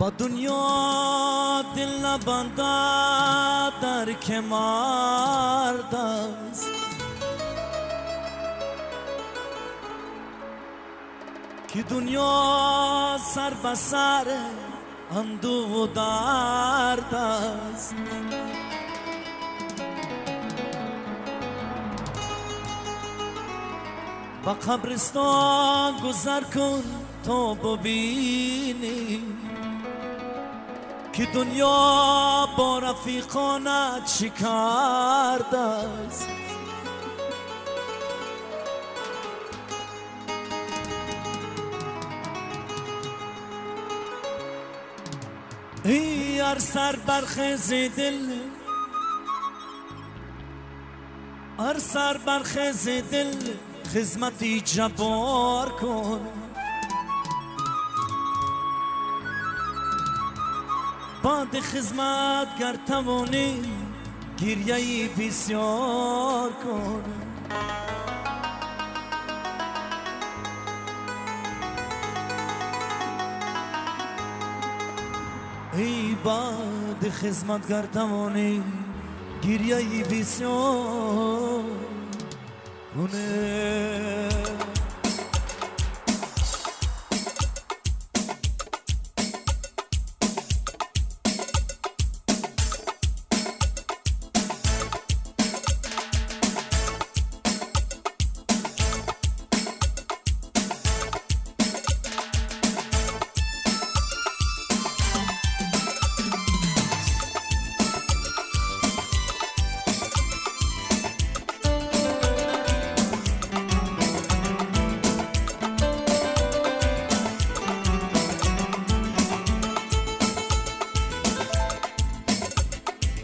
با دنیا دل نبنده در کمارد است که دنیا سر به سر اندوه و درد است با قبرستان گذر کن تا ببینی که دنیا با رفیقانت چی کرده است ای هر سر برخیز دل هر سر برخیز دل خدمتی جبار کن بعد خدمت گر توانی گریه‌ای بسیار کن ای بعد خدمت گر توانی گریه‌ای بسیار کنه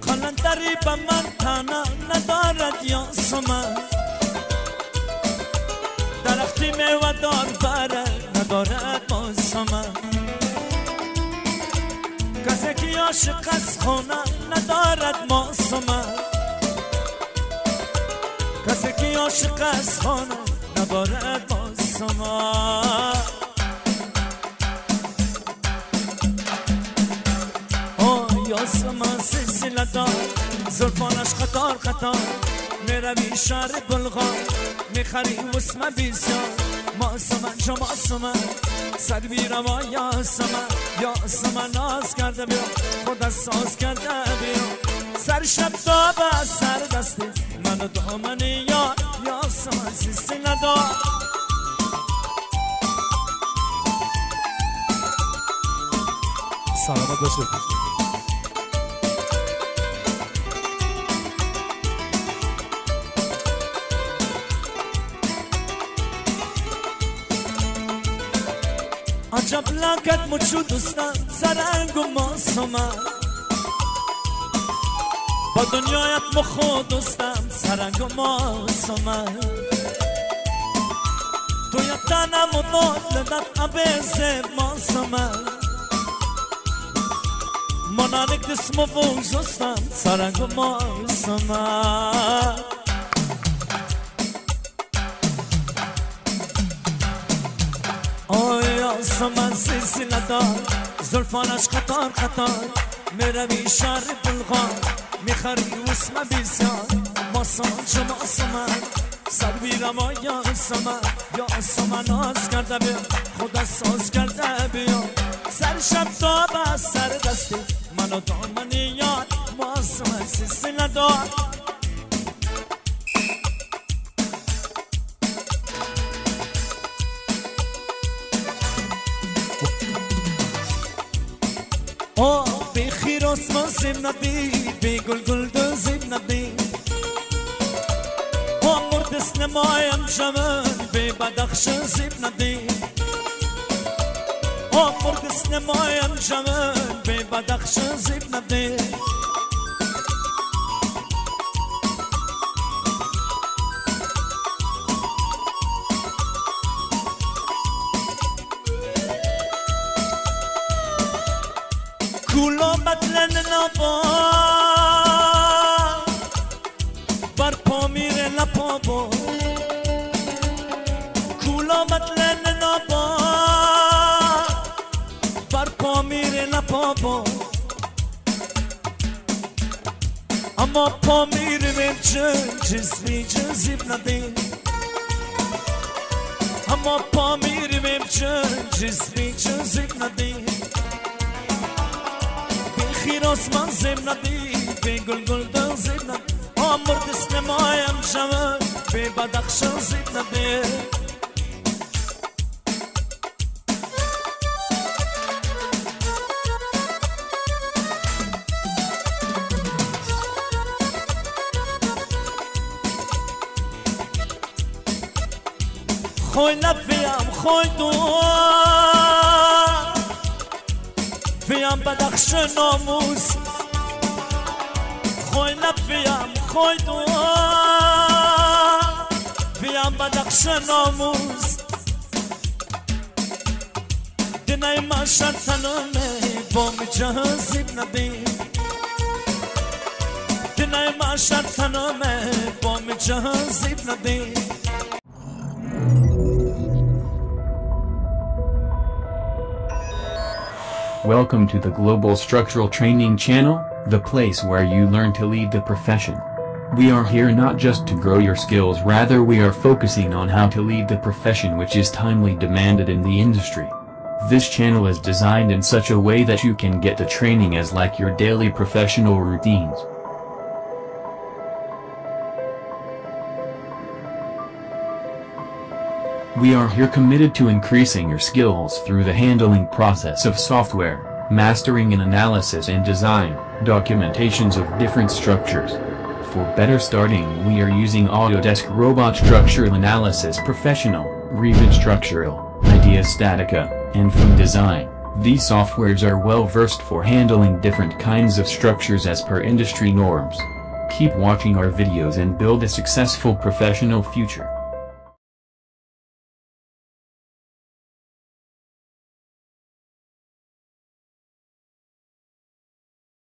قلندری به من تنها ندارد یا سمن درختی میوه دار بره ندارد با سمن کسی که عاشق از خونه ندارد ما سمن کسی که عاشق از خونه ندارد با سمن یاسمان سلسله دار زلفانش خطار خطار میروی شهر بلغار میخری وسمه بسیار ماسمن جا ماسمن سر بیروا یاسمن ناز کرده بیا خود ساز کرده بیا سر شب تا به سر دستی منو دامن یاسمن سلسله دار سلامت باشه عجب لکت مچو دوستم سرنگ و ماسمه با دنیایت مخو دوستم سرنگ و ماسمه تو یتنم و دادلت عبیز ماسمه منانک دسم و بوزستم سرنگ و ماسمه آسمان سلسله دار زلفانش خطار خطار میروی شهر بلغار میخری وسمه بسیار ماسمان چه ماسمن سر بیرما یاسمن ناز کرده بیا خدا ساز کرده بیا سر شب تا به سر دستی منو دامن یاد ماسمن سلسله دار بی خیر اسمان سیم ندی بی گل گل دوزیم ندی مرد سنمایم جمن بی بدخش زیم ندی مرد سنمایم جمن به بدخش زیب نده کولا بدلن نبا بر پا میره لپا با کولا بدلن نبا بر پا میره لپا با اما پا میره میچن جسمی جزیب نده اما پا میره میچن جسمی جزیب نده خیر آسمان زیب ندی به گل گل دل زیب ندی مرد سنمایم شمن به بدخشان زیب ندی خوی نفیم خوی دو فیم بدخش ناموس خوی نفیم خوی دو فیم بدخش ناموس دنای ما شرطنامه با می جهازیب ندی دنای ما شرطنامه با می جهازیب ندی Welcome to the Global Structural Training Channel, the place where you learn to lead the profession. We are here not just to grow your skills, rather we are focusing on how to lead the profession which is timely demanded in the industry. This channel is designed in such a way that you can get the training as like your daily professional routines. We are here committed to increasing your skills through the handling process of software, mastering in analysis and design, documentations of different structures. For better starting, we are using Autodesk Robot Structural Analysis Professional, Revit Structural, Idea Statica, and From Design. These softwares are well versed for handling different kinds of structures as per industry norms. Keep watching our videos and build a successful professional future.